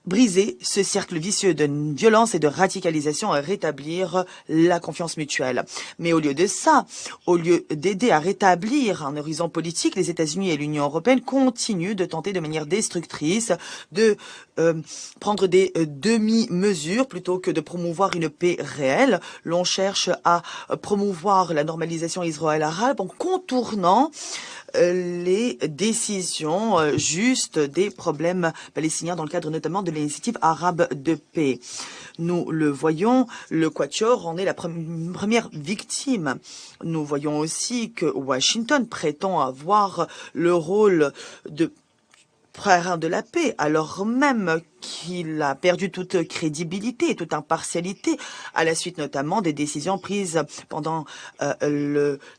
briser ce cercle vicieux de violence et de radicalisation et rétablir la confiance mutuelle. Mais au lieu de ça, au lieu d'aider à rétablir un horizon politique, les États-Unis et l'Union européenne continuent de tenter de manière destructrice de prendre des demi-mesures plutôt que de promouvoir une paix réelle. L'on cherche à promouvoir la normalisation israélo-arabe en contournant les décisions justes des problèmes palestiniens dans le cadre notamment de l'initiative arabe de paix. Nous le voyons, le Quatuor en est la première victime. Nous voyons aussi que Washington prétend avoir le rôle de frère de la paix, alors même qu'il a perdu toute crédibilité, toute impartialité, à la suite notamment des décisions prises pendant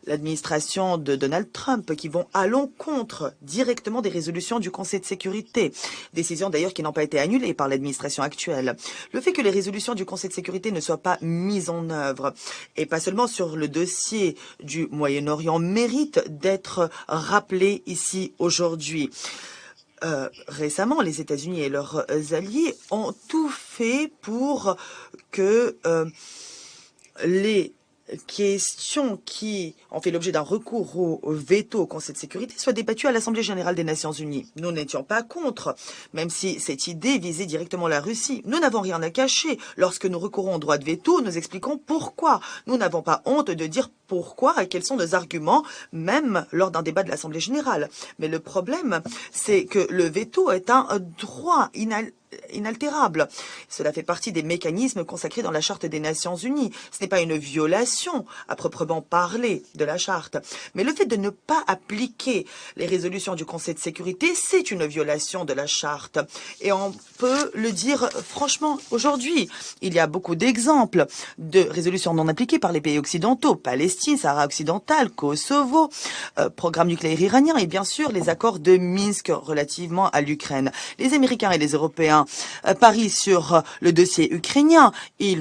l'administration de Donald Trump, qui vont à l'encontre directement des résolutions du Conseil de sécurité. Décisions d'ailleurs qui n'ont pas été annulées par l'administration actuelle. Le fait que les résolutions du Conseil de sécurité ne soient pas mises en œuvre, et pas seulement sur le dossier du Moyen-Orient, mérite d'être rappelé ici aujourd'hui. Récemment, les États-Unis et leurs alliés ont tout fait pour que les questions qui ont fait l'objet d'un recours au veto au Conseil de sécurité soient débattues à l'Assemblée générale des Nations unies. Nous n'étions pas contre, même si cette idée visait directement la Russie. Nous n'avons rien à cacher. Lorsque nous recourons au droit de veto, nous expliquons pourquoi. Nous n'avons pas honte de dire pourquoi et quels sont nos arguments, même lors d'un débat de l'Assemblée générale. Mais le problème, c'est que le veto est un droit inaltérable. Cela fait partie des mécanismes consacrés dans la Charte des Nations Unies. Ce n'est pas une violation à proprement parler de la Charte. Mais le fait de ne pas appliquer les résolutions du Conseil de sécurité, c'est une violation de la Charte. Et on peut le dire franchement aujourd'hui. Il y a beaucoup d'exemples de résolutions non appliquées par les pays occidentaux. Palestine, Sahara occidental, Kosovo, programme nucléaire iranien et bien sûr les accords de Minsk relativement à l'Ukraine. Les Américains et les Européens parient sur le dossier ukrainien. Ils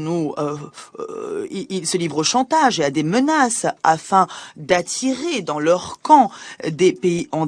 se livrent au chantage et à des menaces afin d'attirer dans leur camp des pays en